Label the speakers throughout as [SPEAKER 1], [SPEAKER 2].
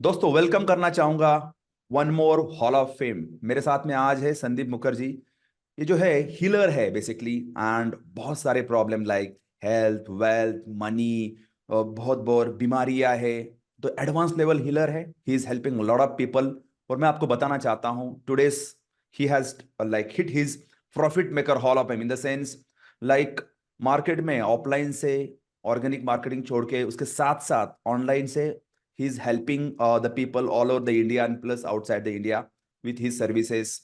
[SPEAKER 1] दोस्तों वेलकम करना चाहूंगा one more hall of fame. मेरे साथ में आज है संदीप मुखर्जी। ये जो है हीलर है बेसिकली, एंड बहुत सारे problem like health, wealth, money, बहुत बहुत बीमारियां है। तो एडवांस लेवल हीलर है। He is helping lot of people. और मैं आपको बताना चाहता हूँ today's he has like hit his profit maker hall of fame in the sense like market में ऑफलाइन से ऑर्गेनिक मार्केटिंग छोड़ के उसके साथ साथ ऑनलाइन से he is helping the people all over the India and plus outside the India with his services,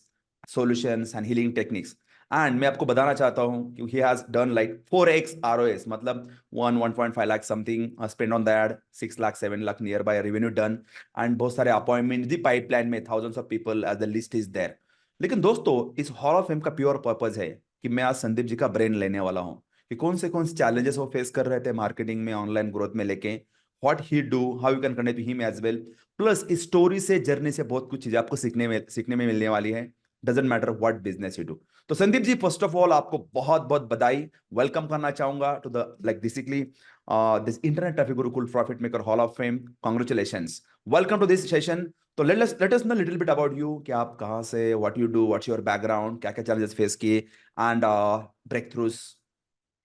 [SPEAKER 1] solutions and healing techniques. And मैं आपको बताना चाहता हूँ कि he has done like 4x ROS, मतलब 1.5 lakh something spent on that, 6 lakh 7 lakh nearby revenue done, and बहुत सारे appointment दी pipeline में, thousands of people as the list is there. लेकिन दोस्तों इस हॉल ऑफ फेम का प्योर पर्पज है कि मैं आज संदीप जी का ब्रेन लेने वाला हूँ कि कौन से चैलेंजेस वो फेस कर रहे थे मार्केटिंग में, ऑनलाइन ग्रोथ में लेके, what he do, how you can connect him as well. Plus इस स्टोरी से, जर्नी से बहुत कुछ चीजें आपको सीखने में मिलने वाली है। Doesn't matter what business you do. तो Sandeep ji, first of all आपको बहुत बहुत बधाई, वेलकम करना चाहूंगा to the like basically this internet traffic Gurukul profit maker hall of fame. Congratulations, welcome to this session. तो let us know little bit about you कि आप कहाँ से, what you do, what's your background, क्या क्या challenges face किए, and breakthroughs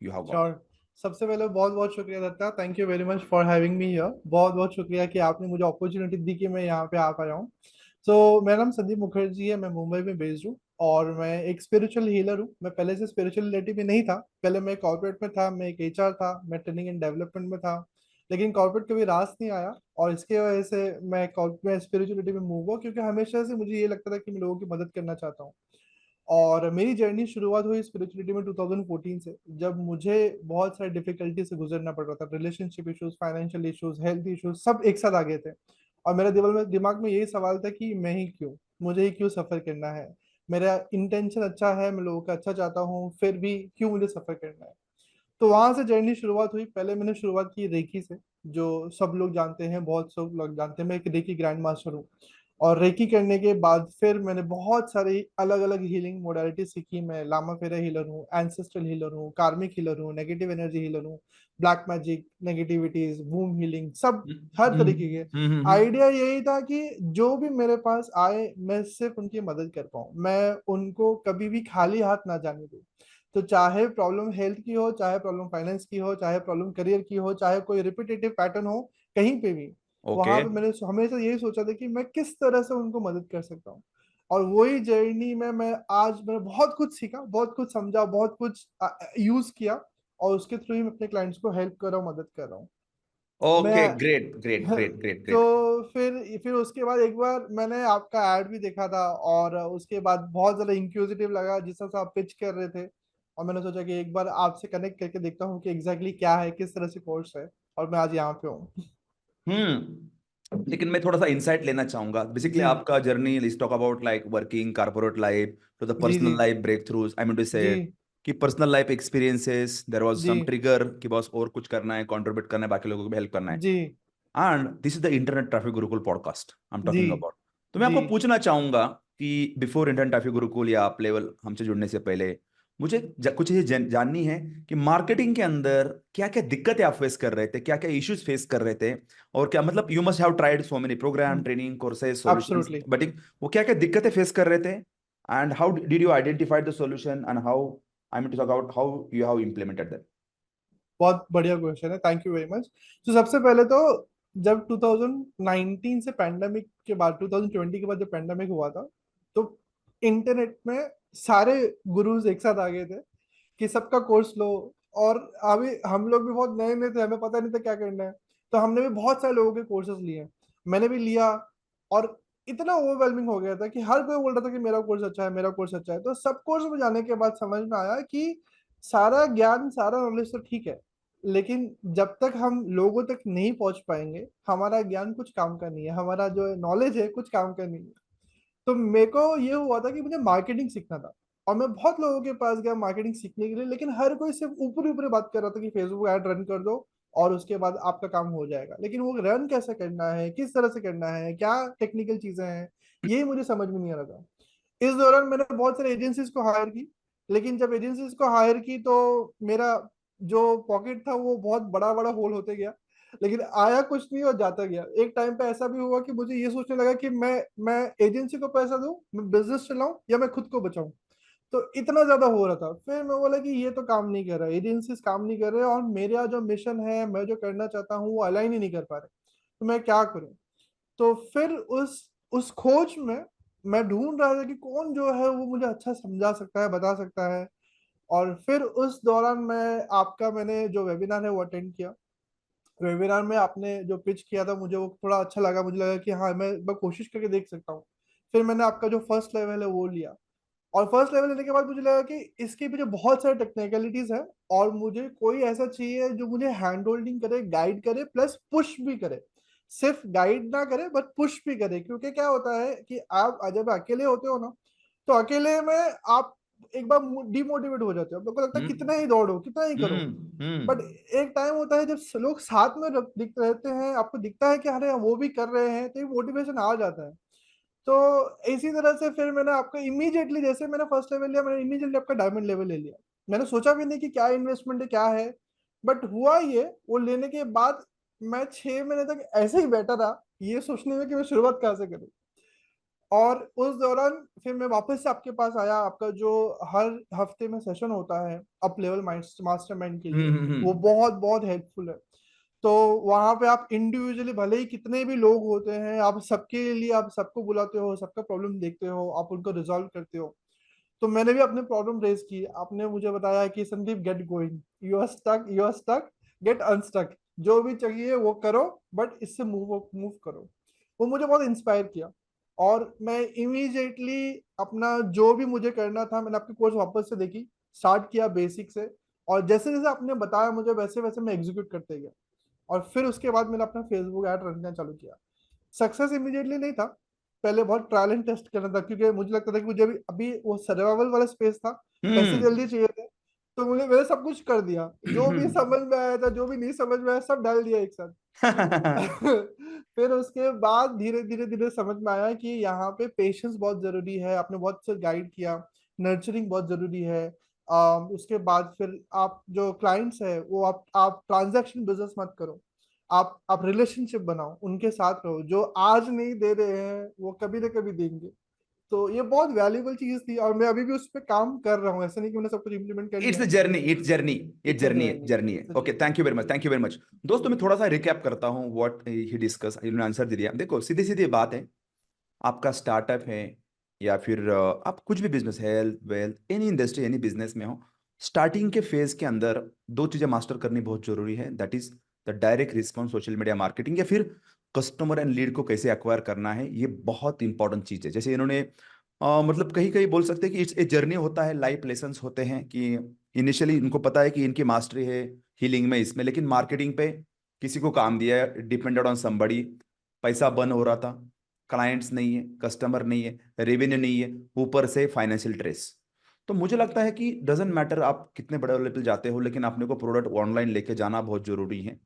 [SPEAKER 1] you have got.
[SPEAKER 2] Sure. सबसे पहले बहुत बहुत शुक्रिया Datta, thank you very much for having me here. बहुत बहुत शुक्रिया कि आपने मुझे अपॉर्चुनिटी दी कि मैं यहाँ पे आ पाया हूँ। मेरा नाम संदीप मुखर्जी है, मैं मुंबई में बेस्ड हूँ और मैं एक स्पिरिचुअल हीलर हूँ। मैं पहले से स्पिरिचुअलिटी में नहीं था, पहले मैं कॉर्पोरेट में था, मैं एक एचआर था, मैं ट्रेनिंग एंड डेवलपमेंट में था। लेकिन कॉर्पोरेट कभी रास नहीं आया और इसके वजह से मैं स्पिरिचुअलिटी में मूव हुआ, क्योंकि हमेशा से मुझे ये लगता था कि मैं लोगों की मदद करना चाहता हूँ। और मेरी जर्नी शुरुआत हुई स्पिरिचुअलिटी में 2014 से, जब मुझे बहुत सारी डिफिकल्टी से गुजरना पड़ रहा था। Relationship issues, financial issues, health issues सब एक साथ आ गए थे। और मेरे दिमाग में यही सवाल था कि मैं ही क्यों, मुझे ही क्यों सफर करना है। मेरा इंटेंशन अच्छा है, मैं लोगों का अच्छा चाहता हूँ, फिर भी क्यों मुझे सफर करना है। तो वहां से जर्नी शुरुआत हुई। पहले मैंने शुरुआत की रेकी से, जो सब लोग जानते हैं, बहुत सब लोग जानते हैं, मैं एक रेकी ग्रैंड मास्टर हूँ। और रेकी करने के बाद फिर मैंने बहुत सारी अलग अलग हीलिंग मोडालिटी सीखी। मैं लामा फेरा हीलर हूँ, एंसेस्ट्रल हीलर हूँ, कार्मिक हीलर हूँ, नेगेटिव एनर्जी हीलर हूँ, ब्लैक मैजिक, नेगेटिविटीज, वूम हीलिंग, सब हर तरीके के। आइडिया यही था कि जो भी मेरे पास आए मैं सिर्फ उनकी मदद कर पाऊँ, मैं उनको कभी भी खाली हाथ ना जाने दूँ। तो चाहे प्रॉब्लम हेल्थ की हो, चाहे प्रॉब्लम फाइनेंस की हो, चाहे प्रॉब्लम करियर की हो, चाहे कोई रिपीटेटिव पैटर्न हो, कहीं पे भी,
[SPEAKER 1] ओके।
[SPEAKER 2] वहां पे मैंने हमेशा यही सोचा था कि मैं किस तरह से उनको मदद कर सकता हूँ। और वही जर्नी में मैंने बहुत कुछ सीखा, बहुत कुछ समझा, बहुत कुछ यूज किया। और उसके थ्रू ही मैं अपने क्लाइंट्स को हेल्प कर रहा हूँ, मदद कर रहा हूँ
[SPEAKER 1] ओके,
[SPEAKER 2] मैं।
[SPEAKER 1] Great great great great great.
[SPEAKER 2] तो फिर उसके बाद एक बार मैंने आपका ऐड भी देखा था, और उसके बाद बहुत ज्यादा इंक्यूजिटिव लगा जिस तरह से आप पिच कर रहे थे। और मैंने सोचा कि एक बार आपसे कनेक्ट करके देखता हूँ कि एग्जैक्टली क्या है, किस तरह से कोर्स है। और मैं आज यहाँ पे हूँ।
[SPEAKER 1] लेकिन मैं थोड़ा सा इंसाइट लेना चाहूंगा। बेसिकली
[SPEAKER 2] जी
[SPEAKER 1] आपका journey, let's talk about like working corporate life to the
[SPEAKER 2] जी जी
[SPEAKER 1] personal life breakthroughs. I mean to say
[SPEAKER 2] जी
[SPEAKER 1] कि personal life experiences, there was
[SPEAKER 2] जी
[SPEAKER 1] सम ट्रिगर कि बस और कुछ करना है, कंट्रीब्यूट करना है, बाकी लोगों को भी हेल्प करना है।
[SPEAKER 2] जी
[SPEAKER 1] and this is the internet traffic Gurukul podcast I am
[SPEAKER 2] जी
[SPEAKER 1] टॉकिंग अबाउट। तो मैं
[SPEAKER 2] जी
[SPEAKER 1] आपको पूछना चाहूंगा कि बिफोर इंटरनेट ट्रैफिक गुरुकुल या आप लेवल हमसे जुड़ने से पहले मुझे कुछ चीजें जाननी है कि मार्केटिंग के अंदर क्या क्या दिक्कतें आप फेस कर रहे थे, क्या क्या इश्यूज फेस कर रहे थे, और क्या मतलब you must have tried so many program, training, courses, solutions,
[SPEAKER 2] absolutely.
[SPEAKER 1] But वो क्या क्या दिक्कतें फेस कर रहे थे, and how did you identify the solution, and how I mean to talk about how you have implemented that.
[SPEAKER 2] बहुत बढ़िया question है, थैंक यू वेरी मच। तो सबसे पहले तो, जब 2019 से पैंडेमिक के बाद, 2020 के बाद जब पैंडेमिक हुआ था, तो इंटरनेट में सारे गुरुज एक साथ आ गए थे कि सबका कोर्स लो। और अभी हम लोग भी बहुत नए नए थे, हमें पता नहीं था क्या करना है। तो हमने भी बहुत सारे लोगों के कोर्सेज लिए, मैंने भी लिया। और इतना ओवरवेलमिंग हो गया था कि हर कोई बोल रहा था कि मेरा कोर्स अच्छा है, मेरा कोर्स अच्छा है। तो सब कोर्स में जाने के बाद समझ में आया कि सारा ज्ञान, सारा नॉलेज तो ठीक है, लेकिन जब तक हम लोगों तक नहीं पहुंच पाएंगे, हमारा ज्ञान कुछ काम का नहीं है, हमारा जो नॉलेज है कुछ काम का नहीं है। तो मेरे को ये हुआ था कि मुझे मार्केटिंग सीखना था। और मैं बहुत लोगों के पास गया मार्केटिंग सीखने के लिए, लेकिन हर कोई सिर्फ ऊपर ऊपर बात कर रहा था कि फेसबुक ऐड रन कर दो और उसके बाद आपका काम हो जाएगा। लेकिन वो रन कैसे करना है, किस तरह से करना है, क्या टेक्निकल चीजें हैं, ये मुझे समझ में नहीं आ रहा था। इस दौरान मैंने बहुत सारे एजेंसीज को हायर की। लेकिन जब एजेंसीज को हायर की तो मेरा जो पॉकेट था वो बहुत बड़ा बड़ा होल होते गया। लेकिन आया कुछ नहीं और जाता गया। एक टाइम पे ऐसा भी हुआ कि मुझे ये सोचने लगा कि मैं एजेंसी को पैसा दूं, मैं बिजनेस चलाऊं, या मैं खुद को बचाऊं। तो इतना ज्यादा हो रहा था, फिर मैं बोला कि ये तो काम नहीं कर रहा, एजेंसीज काम नहीं कर रहे, और मेरा जो मिशन है, मैं जो करना चाहता हूँ, वो अलाइन ही नहीं कर पा रहे। तो मैं क्या करूं? तो फिर उस खोज में मैं ढूंढ रहा था कि कौन जो है वो मुझे अच्छा समझा सकता है, बता सकता है। और फिर उस दौरान मैंने जो वेबिनार है वो अटेंड किया। वेबिनार में आपने जो पिच किया था, मुझे वो थोड़ा अच्छा लगा, मुझे लगा कि हाँ, मैं एक बार कोशिश करके देख सकता हूँ। फिर मैंने आपका जो फर्स्ट लेवल है वो लिया। और फर्स्ट लेवल लेने के बाद मुझे लगा कि इसके पीछे बहुत सारे टेक्निकलिटीज है, और मुझे कोई ऐसा चाहिए जो मुझे हैंड होल्डिंग करे, गाइड करे, प्लस पुश भी करे। सिर्फ गाइड ना करे बट पुश भी करे, क्योंकि क्या होता है कि आप जब अकेले होते हो ना, तो अकेले में आप एक बार डिमोटिवेट हो जाते हो, आपको लगता है कितना
[SPEAKER 1] हम्म
[SPEAKER 2] ही दौड़ो, कितना ही करो। बट
[SPEAKER 1] हम्म
[SPEAKER 2] एक टाइम होता है जब लोग साथ में दिख रहते हैं, आपको दिखता है कि अरे वो भी कर रहे हैं, तो ये मोटिवेशन आ जाता है। तो इसी तरह से फिर मैंने आपका इमीडिएटली, जैसे मैंने फर्स्ट लेवल लिया, मैंने इमीडिएटली आपका डायमंड लेवल ले लिया। मैंने सोचा भी नहीं कि क्या इन्वेस्टमेंट है, क्या है। बट हुआ ये, वो लेने के बाद मैं 6 महीने तक ऐसे ही बैठा रहा, ये सोचने में कि मैं शुरुआत कहाँ से करूँ। और उस दौरान फिर मैं वापस से आपके पास आया। आपका जो हर हफ्ते में सेशन होता है अप लेवल मास्टरमाइंड के लिए, वो
[SPEAKER 1] हम्म
[SPEAKER 2] बहुत बहुत हेल्पफुल है। तो वहां पे आप इंडिविजुअली, भले ही कितने भी लोग होते हैं, आप सबके लिए, आप सबको बुलाते हो, सबका प्रॉब्लम देखते हो, आप उनको रिजॉल्व करते हो। तो मैंने भी अपने प्रॉब्लम रेज की, आपने मुझे बताया कि Sandeep, get going, you are stuck, get unstuck, जो भी चाहिए वो करो, बट इससे मूव मूव करो। वो मुझे बहुत इंस्पायर किया। और मैं इमीडिएटली अपना जो भी मुझे करना था, मैंने आपकी कोर्स वापस से देखी, स्टार्ट किया बेसिक से। और जैसे जैसे आपने बताया मुझे, वैसे वैसे मैं एग्जीक्यूट करते गया। और फिर उसके बाद मैंने अपना फेसबुक ऐड रन करना चालू किया। सक्सेस इमीडिएटली नहीं था, पहले बहुत ट्रायल एंड टेस्ट करना था, क्योंकि मुझे लगता था कि मुझे अभी अभी वो सर्वाइवल वाला स्पेस था, पैसे
[SPEAKER 1] हम्म
[SPEAKER 2] जल्दी चाहिए थे। तो मैंने सब कुछ कर दिया, जो भी समझ में आया था, जो भी नहीं समझ में आया, सब डाल दिया एक साथ। फिर उसके बाद धीरे धीरे धीरे समझ में आया कि यहाँ पे पेशेंस बहुत जरूरी है, आपने बहुत से गाइड किया, नर्चरिंग बहुत जरूरी है। उसके बाद फिर आप जो क्लाइंट्स है, वो आप ट्रांजैक्शन बिजनेस मत करो, आप रिलेशनशिप बनाओ, उनके साथ रहो, जो आज नहीं दे रहे हैं वो कभी ना कभी देंगे। तो ये बहुत वैल्यूबल चीज थी, और मैं अभी भी उस पर काम कर रहा हूँ, ऐसा नहीं कि मैंने सब कुछ इम्प्लीमेंट कर
[SPEAKER 1] इट्स
[SPEAKER 2] लिया
[SPEAKER 1] अ
[SPEAKER 2] है।
[SPEAKER 1] Journey it's journey it's
[SPEAKER 2] it's a
[SPEAKER 1] journey है
[SPEAKER 2] जर्नी,
[SPEAKER 1] जर्नी है
[SPEAKER 2] it's a
[SPEAKER 1] okay
[SPEAKER 2] journey.
[SPEAKER 1] Thank you very much thank you very much दोस्तों मैं थोड़ा सा रिकैप करता हूँ व्हाट ही डिस्कस इन्होंने आंसर दे दिया देखो सीधी सीधी बात है आपका स्टार्टअप है या फिर आप कुछ भी business health wealth any industry any business में हो स्टार्टिंग के फेज के अंदर दो चीजें मास्टर करनी बहुत जरूरी है that is the direct response social media marketing या फिर कस्टमर एंड लीड को कैसे एक्वायर करना है ये बहुत इंपॉर्टेंट चीज है जैसे इन्होंने मतलब कहीं कहीं बोल सकते हैं कि इट्स ए जर्नी होता है लाइफ लेसन्स होते हैं कि इनिशियली इनको पता है कि इनकी मास्टरी है हीलिंग में इसमें लेकिन मार्केटिंग पे किसी को काम दिया है डिपेंडेड ऑन समबड़ी पैसा बर्न हो रहा था क्लाइंट्स नहीं है कस्टमर नहीं है रेवेन्यू नहीं है ऊपर से फाइनेंशियल स्ट्रेस तो मुझे लगता है कि डजेंट मैटर आप कितने बड़े लेवल जाते हो लेकिन आपने को प्रोडक्ट ऑनलाइन लेके जाना बहुत जरूरी है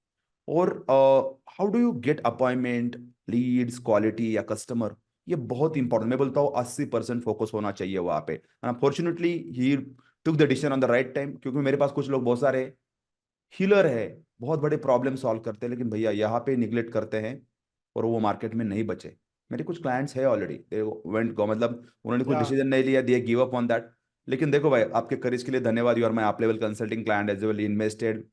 [SPEAKER 1] और how do you get appointment leads quality या कस्टमर ये बहुत इंपॉर्टेंट मैं बोलता हूँ 80% फोकस होना चाहिए वहां पे unfortunately he took the decision on the right time क्योंकि मेरे पास कुछ लोग बहुत सारे हीलर है बहुत बड़े प्रॉब्लम सॉल्व करते हैं लेकिन भैया यहाँ पे निगलेक्ट करते हैं और वो मार्केट में नहीं बचे मेरे कुछ क्लाइंट्स है ऑलरेडी वेंट गो मतलब उन्होंने कुछ
[SPEAKER 2] या
[SPEAKER 1] डिसीजन नहीं लिया दिए गिव अप ऑन दैट लेकिन देखो भाई आपके करेज के लिए धन्यवाद यू आर माई आप level consulting client as well invested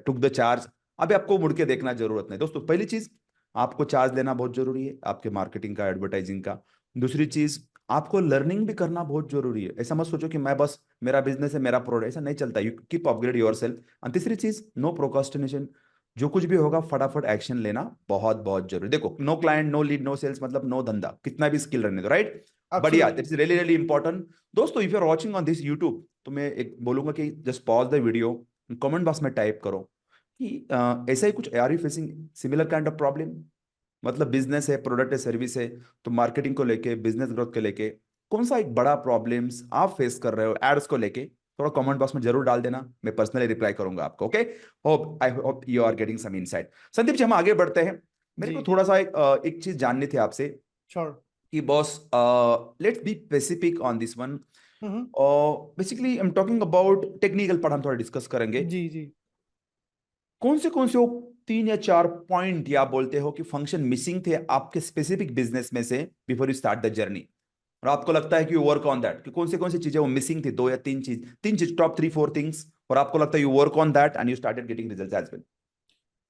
[SPEAKER 1] took the charge अभी आपको मुड़ के देखना जरूरत नहीं दोस्तों पहली चीज आपको चार्ज लेना बहुत जरूरी है आपके मार्केटिंग का एडवर्टाइजिंग का दूसरी चीज आपको लर्निंग भी करना बहुत जरूरी है ऐसा मत सोचो कि मैं बस मेरा बिजनेस है मेरा प्रोडक्ट ऐसा नहीं चलता you keep upgrade your self और तीसरी चीज नो प्रोकास्टिनेशन जो कुछ भी होगा फटाफट एक्शन लेना बहुत बहुत जरूरी देखो no client no lead no sales मतलब नो धंधा कितना भी स्किल रहने दो राइट बढ़िया
[SPEAKER 2] absolutely.
[SPEAKER 1] It's really really important दोस्तों if you are watching on this YouTube तो मैं एक बोलूंगा कि just pause the video comment box में टाइप करो कि ऐसा ही कुछ are you facing similar kind of problem मतलब बिजनेस है प्रोडक्ट है सर्विस है तो मार्केटिंग को लेके बिजनेस ग्रोथ को लेके कौन सा एक बड़ा प्रॉब्लम्स आप फेस कर रहे हो एड्स को लेके थोड़ा कमेंट बॉक्स में जरूर डाल देना मैं पर्सनली रिप्लाई करूंगा आपको okay hope I hope you are getting some insight Sandeep ji हम आगे बढ़ते हैं मेरे
[SPEAKER 2] जी।
[SPEAKER 1] को थोड़ा सा एक चीज जाननी थी आपसे
[SPEAKER 2] श्योर।
[SPEAKER 1] कि boss let's be specific on this one
[SPEAKER 2] hmm.
[SPEAKER 1] Basically I am talking about technical part हम थोड़ा डिस्कस करेंगे
[SPEAKER 2] जी जी।
[SPEAKER 1] कौन से वो 3 या 4 पॉइंट या बोलते हो कि फंक्शन मिसिंग थे आपके स्पेसिफिक बिजनेस में से before you start the journey, और आपको लगता है कि यू वर्क ऑन दैट, कि कौन सी चीजें वो मिसिंग थी, 2 या 3 चीज, टॉप 3 4 थिंग्स, और आपको लगता है you work on that and you started getting results as well.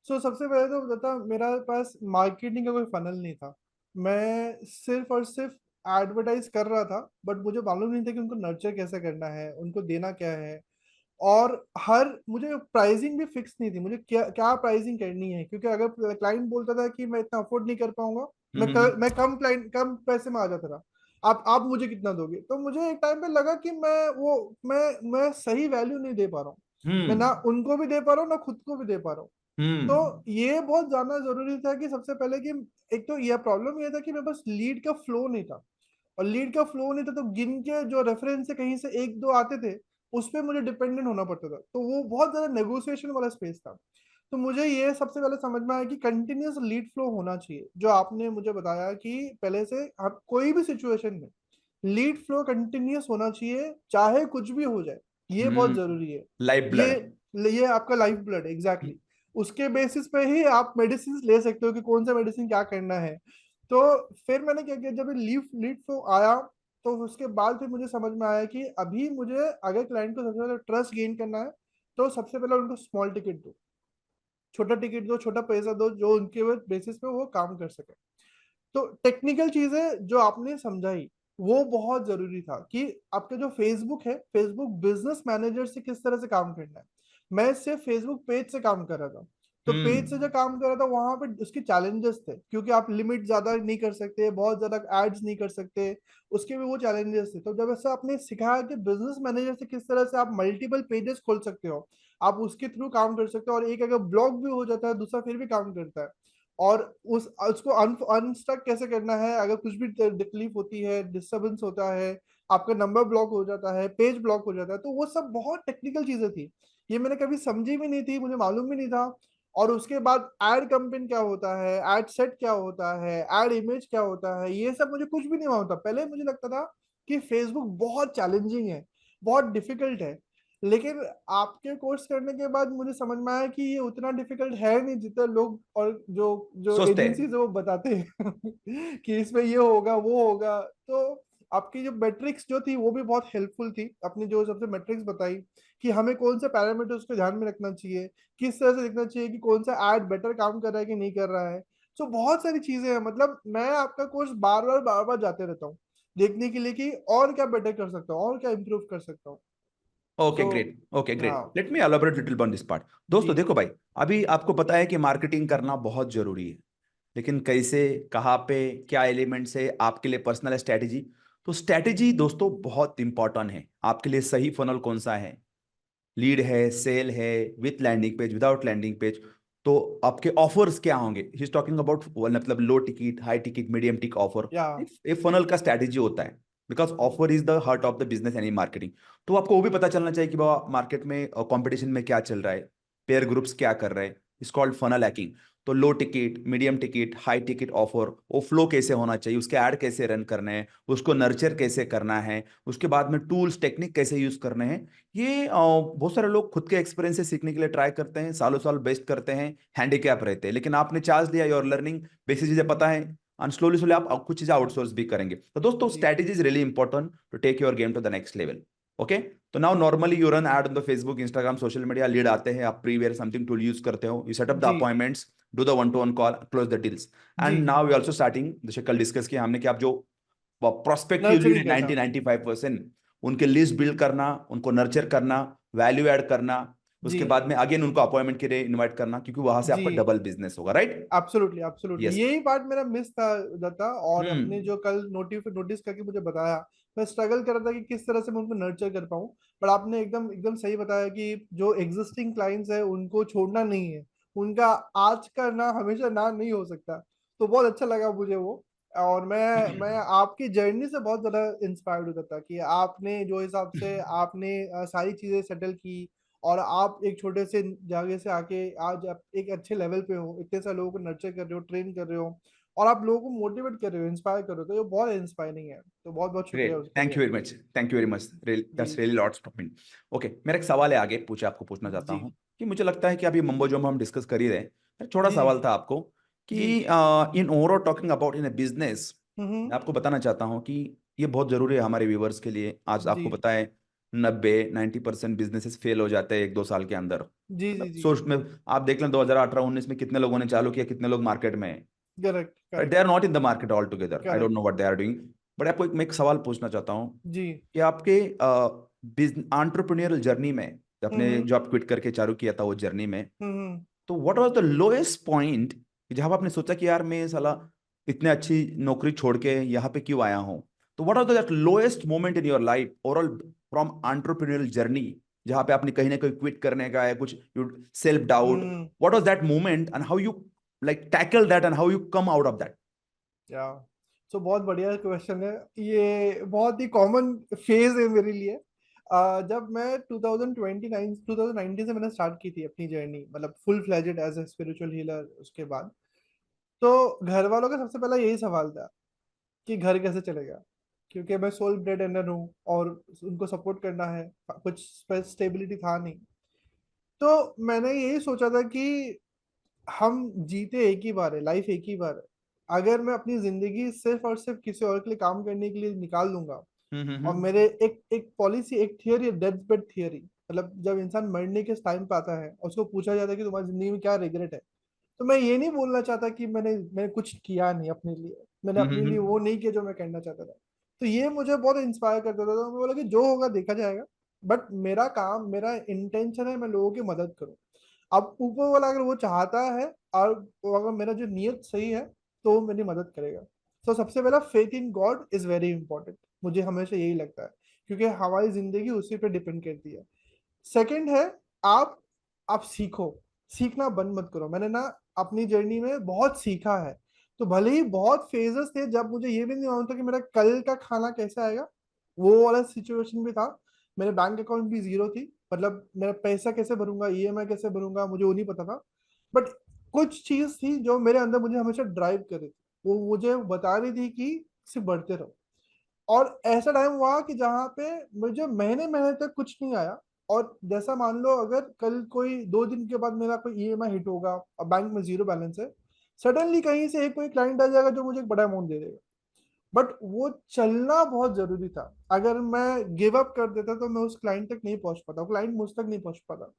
[SPEAKER 2] सबसे पहले तो बता, मेरा पास मार्केटिंग का कोई फनल नहीं था। मैं सिर्फ और सिर्फ एडवर्टाइज कर रहा था, बट मुझे मालूम नहीं था कि उनको नर्चर कैसे करना है, उनको देना क्या है। और हर मुझे प्राइसिंग भी फिक्स नहीं थी, मुझे क्या क्या प्राइसिंग करनी है, क्योंकि अगर क्लाइंट बोलता था कि मैं इतना अफोर्ड नहीं कर पाऊंगा, मैं कम पैसे में आ जाता था। आप मुझे कितना दोगे? तो मुझे एक टाइम पे लगा कि मैं सही वैल्यू नहीं दे पा रहा हूँ। मैं ना
[SPEAKER 1] हम्म।
[SPEAKER 2] उनको भी दे पा रहा हूँ, ना खुद को भी दे पा रहा हूँ।
[SPEAKER 1] हम्म।
[SPEAKER 2] तो ये बहुत जानना जरूरी था कि सबसे पहले कि एक तो यह प्रॉब्लम ये था कि मेरे पास लीड का फ्लो नहीं था। और लीड का फ्लो नहीं था तो गिन के जो रेफरेंस से कहीं से एक दो आते थे, उस पर मुझे डिपेंडेंट होना पड़ता था, तो वो बहुत ज्यादा नेगोशिएशन वाला स्पेस था। तो मुझे ये सबसे पहले समझ में आया कि कंटिन्यूअस लीड फ्लो होना चाहिए, जो आपने मुझे बताया कि पहले से आप कोई भी सिचुएशन में लीड फ्लो कंटिन्यूअस होना चाहिए, चाहे कुछ भी हो जाए। ये बहुत
[SPEAKER 1] हम्म।
[SPEAKER 2] जरूरी है।
[SPEAKER 1] लाइफ
[SPEAKER 2] ये
[SPEAKER 1] ब्लड।
[SPEAKER 2] ये आपका लाइफ ब्लड है, एग्जैक्टली। उसके बेसिस पे ही आप मेडिसिन ले सकते हो कि कौन सा मेडिसिन क्या करना है। तो फिर मैंने क्या किया, जब लीड लीड फ्लो आया, तो उसके बाद फिर मुझे समझ में आया कि अभी मुझे अगर क्लाइंट को सबसे पहले ट्रस्ट गेन करना है, तो सबसे पहले उनको स्मॉल टिकट दो, छोटा टिकट दो, छोटा पैसा दो, जो उनके बेसिस पे वो काम कर सके। तो टेक्निकल चीजें जो आपने समझाई, वो बहुत जरूरी था कि आपका जो फेसबुक है, फेसबुक बिजनेस मैनेजर से किस तरह से काम करना है। मैं सिर्फ फेसबुक पेज से काम कर रहा था। तो पेज से जो
[SPEAKER 1] हम्म।
[SPEAKER 2] काम कर रहा था, वहां पे उसके चैलेंजेस थे, क्योंकि आप लिमिट ज्यादा नहीं कर सकते, बहुत ज्यादा एड्स नहीं कर सकते। उसके भी वो चैलेंजेस थे। तो जब ऐसा आपने सिखाया कि बिजनेस मैनेजर से किस तरह से आप मल्टीपल पेजेस खोल सकते हो, आप उसके थ्रू काम कर सकते हो, और एक अगर ब्लॉग भी हो जाता है, दूसरा फिर भी काम करता है। और उसको अनस्टक कैसे करना है, अगर कुछ भी तकलीफ होती है, डिस्टरबेंस होता है, आपका नंबर ब्लॉक हो जाता है, पेज ब्लॉक हो जाता है, तो वो सब बहुत टेक्निकल चीजें थी। ये मैंने कभी समझी भी नहीं थी, मुझे मालूम भी नहीं था। और उसके बाद एड कैंपेन क्या होता है, एड सेट क्या होता है, एड इमेज क्या होता है, ये सब मुझे कुछ भी नहीं मालूम था। पहले मुझे लगता था कि फेसबुक बहुत चैलेंजिंग है, बहुत डिफिकल्ट है। लेकिन आपके कोर्स करने के बाद मुझे समझ में आया कि ये उतना डिफिकल्ट है नहीं जितना लोग और जो जो
[SPEAKER 1] सोचते हैं।
[SPEAKER 2] एजेंसीज है वो बताते हैं कि इसमें ये होगा वो होगा। तो आपकी जो मैट्रिक्स जो थी वो भी बहुत हेल्पफुल थी, आपने जो सबसे मैट्रिक्स बताई कि हमें कौन से पैरामीटर्स को ध्यान में रखना चाहिए, किस तरह से देखना चाहिए कि कौन सा ऐड बेटर काम कर रहा है कि नहीं कर रहा है। तो बहुत सारी चीजें हैं, मतलब मैं आपका कोर्स बार बार जाते रहता हूँ, देखने के लिए कि और क्या बेटर कर सकता हूँ, और क्या इम्प्रूव कर सकता हूँ।
[SPEAKER 1] ओके
[SPEAKER 2] तो
[SPEAKER 1] ग्रेट, ओके ग्रेट,
[SPEAKER 2] हाँ
[SPEAKER 1] let me elaborate little on this part. दोस्तों
[SPEAKER 2] जी
[SPEAKER 1] देखो भाई, अभी आपको पता है कि मार्केटिंग करना बहुत जरूरी है, लेकिन कैसे, कहाँ पे, क्या एलिमेंट्स है आपके लिए पर्सनल स्ट्रैटेजी। तो स्ट्रैटेजी दोस्तों बहुत इंपॉर्टेंट है आपके लिए। सही फनल कौन सा है, लीड है, सेल है, with landing page, without landing page, तो आपके ऑफर्स क्या होंगे। ही इज टॉकिंग अबाउट मतलब लो टिकट, हाई टिकट, मीडियम टिक ऑफर।
[SPEAKER 2] या
[SPEAKER 1] एक फनल का स्ट्रैटेजी होता है, because offer is the heart of the business any marketing. तो आपको वो भी पता चलना चाहिए कि बाबा मार्केट में कंपटीशन में क्या चल रहा है, पेयर ग्रुप्स क्या कर रहे हैं। इस कॉल्ड फनल हैकिंग। तो low ticket, medium ticket, high ticket offer, वो फ्लो कैसे होना चाहिए, उसके ऐड कैसे रन करने हैं, उसको नर्चर कैसे करना है, उसके बाद में टूल्स टेक्निक कैसे यूज करने हैं। ये बहुत सारे लोग खुद के एक्सपीरियंस से सीखने के लिए ट्राई करते हैं, सालों साल बेस्ट करते हैं, हैंडीकैप रहते हैं, लेकिन आपने चार्ज लिया, योर लर्निंग, बेसिक चीजें पता है, एंड स्लोली स्लोली आप कुछ चीजें आउटसोर्स भी करेंगे। तो दोस्तों
[SPEAKER 2] जी
[SPEAKER 1] strategy is really important to take your game to the next level. Okay. तो now normally you run ad on the Facebook, Instagram, social media, lead आते हैं, आप प्रीवेयर समथिंग टूल यूज करते हो, यू सेट अप द
[SPEAKER 2] जी
[SPEAKER 1] appointments, do the one to one call, close the deals.
[SPEAKER 2] जी
[SPEAKER 1] and now we also starting, जैसे कल डिस्कस किया हमने कि आप जो प्रोस्पेक्टिव लीड
[SPEAKER 2] नर्सरी
[SPEAKER 1] है
[SPEAKER 2] करना।
[SPEAKER 1] 90-95%, उनके लिस्ट बिल्ड करना, उनको नर्चर करना, वैल्यू ऐड करना,
[SPEAKER 2] जी
[SPEAKER 1] उसके बाद में अगेन उनको अपॉइंटमेंट के लिए इनवाइट करना, क्योंकि वहां से
[SPEAKER 2] जी
[SPEAKER 1] आपका डबल बिजनेस होगा, राइट।
[SPEAKER 2] Absolutely absolutely,
[SPEAKER 1] yes.
[SPEAKER 2] यही पार्ट मेरा मिस था दत्ता। और अपने
[SPEAKER 1] हम्म।
[SPEAKER 2] जो कल नोटिस करके मुझे बताया, मैं स्ट्रगल कर रहा था कि किस तरह से मैं उनको नर्चर कर पाऊँ। पर आपने एकदम एकदम सही बताया कि जो एग्जिस्टिंग क्लाइंट्स है उनको छोड़ना नहीं है, उनका आज का ना हमेशा ना नहीं हो सकता। तो बहुत अच्छा लगा मुझे वो। और मैं आपकी जर्नी से बहुत ज्यादा इंस्पायर्ड होता था कि आपने जो हिसाब से आपने सारी चीजें सेटल की, और आप एक छोटे से जगह से आके आज आप एक अच्छे लेवल पे हो, इतने सारे लोगों को नर्चर कर रहे हो, ट्रेन कर रहे हो, और आप लोगों को मोटिवेट कर रहे हो, इंस्पायर कर रहे हो, तो ये बहुत इंस्पायरिंग है। तो बहुत बहुत शुक्रिया
[SPEAKER 1] ग्रेट,
[SPEAKER 2] उसके
[SPEAKER 1] थैंक
[SPEAKER 2] लिए।
[SPEAKER 1] You very much, thank you very much, that's
[SPEAKER 2] जी
[SPEAKER 1] रियली लॉट्स ऑफ ओके, मेरा एक सवाल है आगे पूछे, आपको पूछना चाहता
[SPEAKER 2] जी
[SPEAKER 1] हूँ कि मुझे लगता है कि अभी मम्बो जो हम डिस्कस कर ही रहे हैं, छोटा
[SPEAKER 2] जी
[SPEAKER 1] सवाल था आपको कि
[SPEAKER 2] जी।
[SPEAKER 1] In overall talking about in a business,
[SPEAKER 2] hmm.
[SPEAKER 1] मैं आपको बताना चाहता हूँ कि ये बहुत जरूरी है हमारे व्यूवर्स के लिए। आज
[SPEAKER 2] जी
[SPEAKER 1] आपको पता है 90-90% बिजनेसेस फेल हो जाते हैं 1-2 साल के अंदर।
[SPEAKER 2] जी जी
[SPEAKER 1] मतलब
[SPEAKER 2] जी।
[SPEAKER 1] सोच में आप देख लें 2018-19 में कितने लोगों ने चालू किया, कितने लोग मार्केट में
[SPEAKER 2] करेक्ट
[SPEAKER 1] है, they
[SPEAKER 2] correct
[SPEAKER 1] are not in the market all together, I don't
[SPEAKER 2] correct.
[SPEAKER 1] Know what they are doing. But आपको मैं एक सवाल पूछना चाहता हूँ
[SPEAKER 2] जी।
[SPEAKER 1] कि आपके एंटरप्रेन्योरल जर्नी में, अपने
[SPEAKER 2] हम्म
[SPEAKER 1] जॉब क्विट करके चालू किया था वो जर्नी में,
[SPEAKER 2] हम्म।
[SPEAKER 1] तो what was the lowest point जहां आपने सोचा कि यार मैं साला इतने अच्छी नौकरी छोड़ के यहाँ पे क्यों आया हूँ? तो what was that lowest moment in your life overall from entrepreneurial journey, जहां पे आपने कहीं ना कहीं क्विट करने का है, कुछ self doubt,
[SPEAKER 2] hmm.
[SPEAKER 1] What was that moment and how you like tackle that and how you come out of that?
[SPEAKER 2] या सो बहुत बढ़िया क्वेश्चन है ये, बहुत ही कॉमन फेज है मेरे लिए। जब मैं 2019 से मैंने स्टार्ट की थी अपनी जर्नी, मतलब full fledged as a spiritual healer. उसके बाद तो घर वालों का सबसे पहला यही सवाल था कि घर कैसे चलेगा, क्योंकि मैं सोल ब्रेड एंडर हूँ और उनको सपोर्ट करना है, कुछ स्टेबिलिटी था नहीं। तो मैंने यही सोचा था कि हम जीते एक ही बार है, लाइफ एक ही बार है। अगर मैं अपनी जिंदगी सिर्फ और सिर्फ किसी और के लिए काम करने के लिए निकाल दूंगा, और
[SPEAKER 1] हम्म।
[SPEAKER 2] मेरे एक एक पॉलिसी, एक थियरी है, डेथ बेड थियरी। मतलब जब इंसान मरने के टाइम पे आता है और उसको पूछा जाता है कि तुम्हारी जिंदगी में क्या रिग्रेट है, तो मैं ये नहीं बोलना चाहता कि मैंने कुछ किया नहीं अपने लिए, मैंने अपने लिए
[SPEAKER 1] हम्म।
[SPEAKER 2] वो नहीं किया जो मैं करना चाहता था। तो ये मुझे बहुत इंस्पायर करता था, तो मैं बोला कि जो होगा देखा जाएगा, बट मेरा काम, मेरा इंटेंशन है मैं लोगों की मदद करूं। अब ऊपर वाला अगर वो चाहता है और अगर मेरा जो नियत सही है तो वो मेरी मदद करेगा। तो सबसे पहला faith in God is very important, मुझे हमेशा यही लगता है, क्योंकि हमारी जिंदगी उसी पे डिपेंड करती है। सेकंड है, आप आप सीखो, सीखना बंद मत करो। मैंने ना अपनी जर्नी में बहुत सीखा है। तो भले ही बहुत फेजेस थे जब मुझे ये भी नहीं मालूम था कि मेरा कल का खाना कैसे आएगा, वो वाला सिचुएशन भी था। मेरे बैंक अकाउंट भी जीरो थी, मतलब मेरा पैसा कैसे भरूंगा, ईएमआई कैसे भरूंगा, मुझे वो नहीं पता था। बट कुछ चीज थी जो मेरे अंदर मुझे हमेशा ड्राइव कर रही थी, वो मुझे बता रही थी कि सिर्फ बढ़ते रहो। और ऐसा टाइम हुआ कि जहाँ पे मुझे महीने महीने तक कुछ नहीं आया। और जैसा मान लो अगर कल कोई 2 दिन के बाद मेरा कोई ईएमआई हिट होगा और बैंक में जीरो बैलेंस है, सडनली कहीं से एक कोई क्लाइंट आ जाएगा जो मुझे एक बड़ा अमाउंट दे देगा। बट वो चलना बहुत जरूरी था। अगर मैं गिव अप कर देता तो मैं उस क्लाइंट तक नहीं पहुंच पाता, क्लाइंट मुझ तक नहीं पहुंच पाता।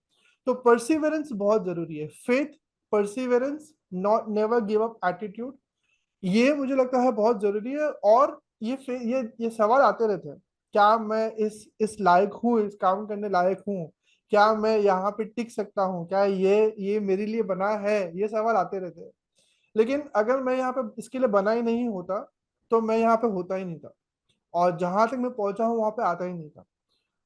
[SPEAKER 2] तो परसिवरेंस बहुत जरूरी है, faith, perseverance, not never give up attitude, ये मुझे लगता है बहुत जरूरी है। और ये सवाल आते रहते हैं, क्या मैं इस लायक हूँ, इस काम करने लायक हूँ, क्या मैं यहाँ पे टिक सकता हूँ, क्या ये मेरे लिए बना है, ये सवाल आते रहते हैं। लेकिन अगर मैं यहाँ पे इसके लिए बना ही नहीं होता तो मैं यहाँ पे होता ही नहीं था, और जहां तक मैं पहुंचा हूँ वहां पे आता ही नहीं था।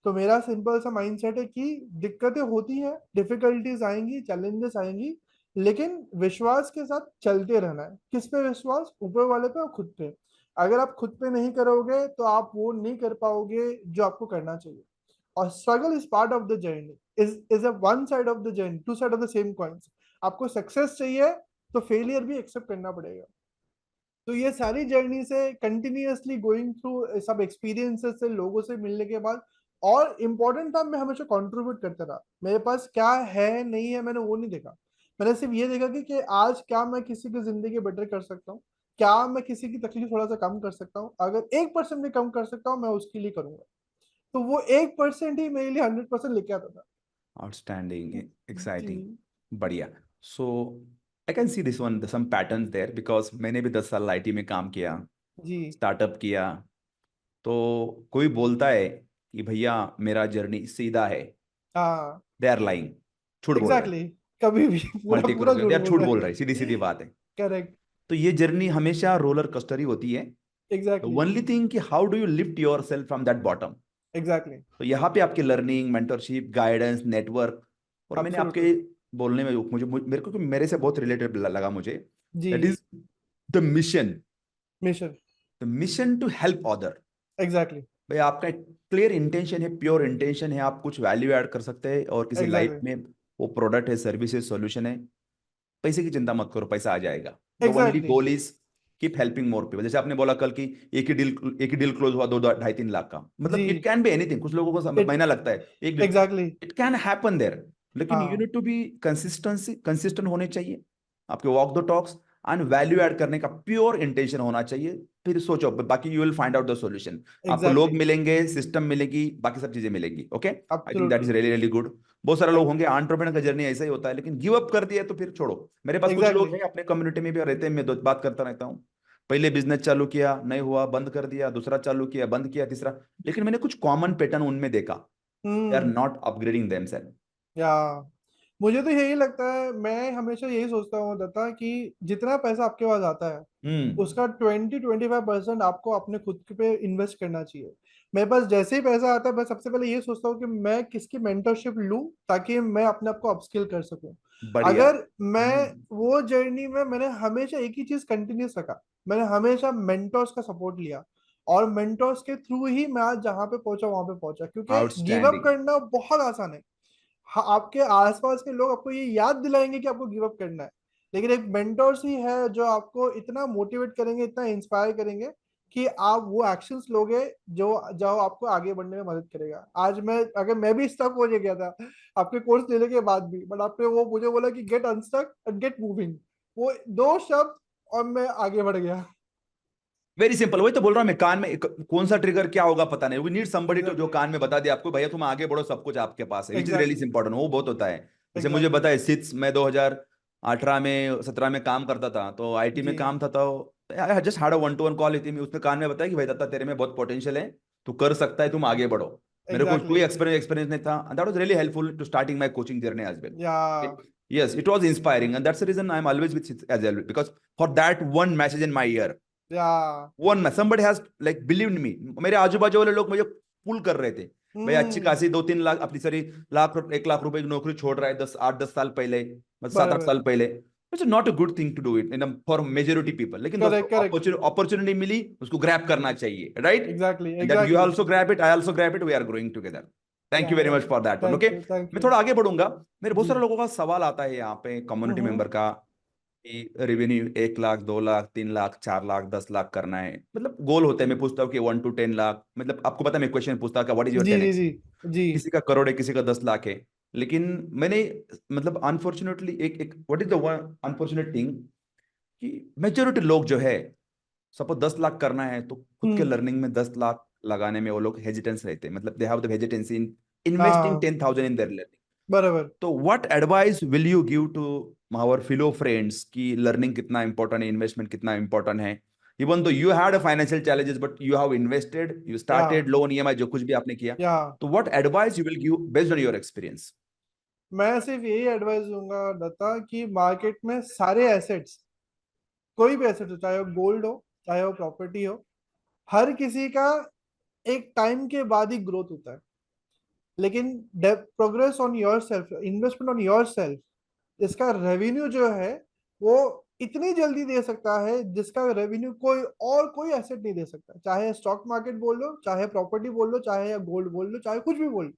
[SPEAKER 2] तो मेरा सिंपल सा माइंडसेट है कि दिक्कतें होती हैं, डिफिकल्टीज आएंगी, चैलेंजेस आएंगी, लेकिन विश्वास के साथ चलते रहना है। किस पे विश्वास? ऊपर वाले पे और खुद पे। अगर आप खुद पे नहीं करोगे तो आप वो नहीं कर पाओगे जो आपको करना चाहिए। और struggle is part of the journey, is a one side of the journey, two side of the same coins. आपको सक्सेस चाहिए तो फेलियर भी एक्सेप्ट करना पड़ेगा। तो ये सारी जर्नी से कंटिन्यूअसली गोइंग थ्रू सब एक्सपीरियंसेस से, लोगों से मिलने के बाद, और इम्पोर्टेंट था मैं हमेशा कंट्रीब्यूट करता रहा। मेरे पास क्या है नहीं है मैंने वो नहीं देखा, मैंने सिर्फ ये देखा कि आज क्या मैं किसी की जिंदगी बेटर कर सकता हूँ, क्या मैं किसी की तकलीफ थोड़ा सा कम कर सकता हूँ। अगर 1% भी कम कर सकता हूँ मैं उसके लिए करूंगा। तो वो 1% ही मेरे लिए 100% लेके आता था।
[SPEAKER 1] आउटस्टैंडिंग,
[SPEAKER 2] जी
[SPEAKER 1] एक्साइटिंग, बढ़िया। So I can see this one some patterns there because मैंने भी 10 साल आईटी में काम किया,
[SPEAKER 2] जी।
[SPEAKER 1] स्टार्टअप किया। तो कोई बोलता है कि भैया मेरा जर्नी सीधा है,
[SPEAKER 2] हाँ
[SPEAKER 1] दे आर लाइंग, झूठ बोल रहे हैं।
[SPEAKER 2] Exactly exactly. कभी भी पूरा
[SPEAKER 1] मल्टी
[SPEAKER 2] पूरा
[SPEAKER 1] करोड़
[SPEAKER 2] झूठ
[SPEAKER 1] यार,
[SPEAKER 2] बोल
[SPEAKER 1] झूठ
[SPEAKER 2] रहा
[SPEAKER 1] बोल रहे हैं, सीधी सीधी
[SPEAKER 2] है।
[SPEAKER 1] बात है।
[SPEAKER 2] करेक्ट।
[SPEAKER 1] तो ये जर्नी हमेशा रोलर कोस्टर ही होती है।
[SPEAKER 2] एग्जैक्टली
[SPEAKER 1] ओनली थिंग कि how do you lift your self from that bottom.
[SPEAKER 2] Exactly.
[SPEAKER 1] तो यहाँ पे आपकी लर्निंग, मेंटरशिप, गाइडेंस, नेटवर्क, और मैंने
[SPEAKER 2] एब्सोल्युटली।
[SPEAKER 1] आपके बोलने में मेरे को मेरे से बहुत रिलेटेड लगा मुझे,
[SPEAKER 2] जी।
[SPEAKER 1] That is the mission,
[SPEAKER 2] mission.
[SPEAKER 1] The mission to help other.
[SPEAKER 2] Exactly
[SPEAKER 1] भाई आपका क्लियर इंटेंशन है, प्योर इंटेंशन है, आप कुछ वैल्यू ऐड कर सकते हैं और किसी लाइफ
[SPEAKER 2] एग्जैक्टली
[SPEAKER 1] में, वो प्रोडक्ट है, सर्विस है, सॉल्यूशन है। पैसे की चिंता मत करो, पैसा आ जाएगा। The only
[SPEAKER 2] exactly.
[SPEAKER 1] Goal is keep helping more people. जैसे आपने बोला कल की एक ही डील क्लोज हुआ 2-2.5-3 लाख का, मतलब
[SPEAKER 2] जी।
[SPEAKER 1] It can be anything. कुछ लोगों को
[SPEAKER 2] इट
[SPEAKER 1] महीना लगता है एक deal,
[SPEAKER 2] exactly.
[SPEAKER 1] It can happen there. लेकिन यू
[SPEAKER 2] हाँ
[SPEAKER 1] नीड टू बी कंसिस्टेंट होने चाहिए। आपके walk the talks and value add करने का प्योर इंटेंशन होना चाहिए। फिर सोचो, बाकी you will find out the solution. आपको लोग
[SPEAKER 2] एग्जैक्टली।
[SPEAKER 1] मिलेंगे, सिस्टम मिलेगी, बाकी सब चीजें मिलेंगी। Okay, I think that is
[SPEAKER 2] absolutely.
[SPEAKER 1] Really really good. बहुत सारे लोग
[SPEAKER 2] थैंक
[SPEAKER 1] होंगे, एंटरप्रेन्योर का जर्नी ऐसा ही होता है, लेकिन गिव अप कर दिया तो फिर छोड़ो। मेरे पास
[SPEAKER 2] यू।
[SPEAKER 1] कुछ लोग
[SPEAKER 2] एग्जैक्टली।
[SPEAKER 1] हैं अपने कम्युनिटी में भी रहते हैं, मैं बात करता रहता हूँ। पहले बिजनेस चालू किया, नहीं हुआ, बंद कर दिया, दूसरा चालू किया, बंद किया, तीसरा। लेकिन मैंने कुछ कॉमन पैटर्न उनमें देखा, they are
[SPEAKER 2] hmm.
[SPEAKER 1] Not upgrading themselves.
[SPEAKER 2] या मुझे तो यही लगता है, मैं हमेशा यही सोचता हूँ दत्ता कि जितना पैसा आपके पास आता है
[SPEAKER 1] हम्म।
[SPEAKER 2] उसका 20-25% आपको अपने खुद पे इन्वेस्ट करना चाहिए। मेरे पास जैसे ही पैसा आता है मैं सबसे पहले ये सोचता हूँ कि मैं किसकी मेंटरशिप लूँ ताकि मैं अपने आप को अपस्किल कर सकूँ।
[SPEAKER 1] बढ़िया।
[SPEAKER 2] अगर मैं वो जर्नी में मैंने हमेशा एक ही चीज कंटिन्यूस रखा, मैंने हमेशा मेंटर्स का सपोर्ट लिया और मेंटर्स के थ्रू ही मैं आज जहाँ पे पहुंचा वहां पे पहुंचा, क्योंकि गिव अप
[SPEAKER 1] आउटस्टैंडिंग।
[SPEAKER 2] करना बहुत आसान है। हाँ, आपके आसपास के लोग आपको ये याद दिलाएंगे कि आपको गिव अप करना है, लेकिन एक मेंटोर्स ही है जो आपको इतना मोटिवेट करेंगे, इतना इंस्पायर करेंगे कि आप वो एक्शंस लोगे जो जो आपको आगे बढ़ने में मदद करेगा। आज मैं भी स्टक हो गया था आपके कोर्स लेने के बाद भी, बट आपने वो मुझे बोला कि gate unstuck and gate moving, वो दो शब्द और मैं आगे बढ़ गया।
[SPEAKER 1] वेरी सिंपल, वही तो बोल रहा हूँ मैं। कान में कौन सा ट्रिगर क्या होगा पता नहीं, वी नीड समबडी टू जो
[SPEAKER 2] एग्जैक्टली।
[SPEAKER 1] कान में बता दे आपको, भैया तुम आगे बढ़ो, सब कुछ आपके पास है, विच इज रियली
[SPEAKER 2] एग्जैक्टली।
[SPEAKER 1] इंपॉर्टेंट। वो बहुत होता है। जैसे मुझे
[SPEAKER 2] एग्जैक्टली।
[SPEAKER 1] बताया, सिक्स मैं 2018 में 17 में काम करता था, तो आईटी में
[SPEAKER 2] जी।
[SPEAKER 1] काम था, तो I just had a one to one call थी। मैं उसने कान में बताया कि भाई दत्ता तेरे में बहुत पोटेंशियल है, तू कर सकता है, तुम आगे बढ़ो। मेरे को
[SPEAKER 2] एग्जैक्टली।
[SPEAKER 1] कोई एक्सपीरियंस नहीं था, that was really helpful to starting my coaching journey as well.
[SPEAKER 2] Yeah.
[SPEAKER 1] Yes, it was inspiring, and that's the reason I'm always with Sid as well, because for that one message in my ear,
[SPEAKER 2] या।
[SPEAKER 1] One somebody has like believed me। मेरे आजू बाजू वाले लोग मुझे पुल कर रहे थे, भाई अच्छी
[SPEAKER 2] हम्म।
[SPEAKER 1] खासी 2-3 लाख अपनी सारी 1 लाख रुपए की नौकरी छोड़ रहा है 10 8 10 साल पहले, मतलब 7 8
[SPEAKER 2] बराबर।
[SPEAKER 1] साल पहले। It's not a good thing to do it in for majority people. लेकिन दोस्तों,
[SPEAKER 2] करेक्ट। करेक्ट।
[SPEAKER 1] अपॉर्चुनिटी मिली, उसको ग्रैब करना चाहिए, right?
[SPEAKER 2] Exactly.
[SPEAKER 1] And that you
[SPEAKER 2] exactly.
[SPEAKER 1] Also grab it, I also grab it, we are growing together. Thank
[SPEAKER 2] yeah
[SPEAKER 1] you very
[SPEAKER 2] yeah.
[SPEAKER 1] Much for that one. Okay,
[SPEAKER 2] thank you. Thank
[SPEAKER 1] मैं
[SPEAKER 2] you.
[SPEAKER 1] थोड़ा आगे बढ़ूंगा। मेरे बहुत
[SPEAKER 2] जी।
[SPEAKER 1] सारे लोगों का सवाल आता है यहाँ पे, कम्युनिटी
[SPEAKER 2] हम्म।
[SPEAKER 1] मेंबर का, कि रेवेन्यू 1 लाख 2 लाख 3 लाख 4 लाख 10 लाख करना है, मतलब गोल होते हैं। मैं पूछता हूँ कि 1 to 10 लाख, मतलब आपको पता है मैं क्वेश्चन पूछता हूँ व्हाट इज योर
[SPEAKER 2] जी
[SPEAKER 1] टेन
[SPEAKER 2] जी
[SPEAKER 1] एक्स
[SPEAKER 2] जी। जी।
[SPEAKER 1] किसी का करोड़ है, किसी का 10 लाख है। लेकिन मैंने, मतलब अनफॉर्चुनेटली, एक एक what is the one unfortunate thing, कि मेजोरिटी लोग जो है, सपोज 10 लाख करना है तो खुद के
[SPEAKER 2] हम्म।
[SPEAKER 1] लर्निंग में 10 लाख लगाने में वो लोग हेजिटेंस रहते हैं, मतलब they have the hesitancy in investing
[SPEAKER 2] हाँ।
[SPEAKER 1] 10,000 इन देयर लर्निंग।
[SPEAKER 2] बराबर।
[SPEAKER 1] तो what advice will you give to our fellow friends कि लर्निंग कितना इंपॉर्टेंट है, इन्वेस्टमेंट कितना इंपॉर्टेंट है? Even though you had financial challenges, but you have invested, you
[SPEAKER 2] yeah.
[SPEAKER 1] Started loan EMI, जो कुछ भी आपने किया।
[SPEAKER 2] या।
[SPEAKER 1] तो what advice you will give based on your experience?
[SPEAKER 2] मैं सिर्फ यही एडवाइस दूंगा दत्ता कि मार्केट में सारे एसेट्स, कोई भी एसेट हो, चाहे वो गोल्ड हो, चाहे वो प्रॉपर्टी हो, हर किसी का एक टाइम के बाद ही ग्रोथ होता है। लेकिन progress on your self, investment on your self, इसका रेवेन्यू जो है वो इतनी जल्दी दे सकता है जिसका रेवेन्यू कोई एसेट नहीं दे सकता। चाहे स्टॉक मार्केट बोल लो, चाहे प्रॉपर्टी बोल लो, चाहे गोल्ड बोल लो, चाहे कुछ भी बोल लो,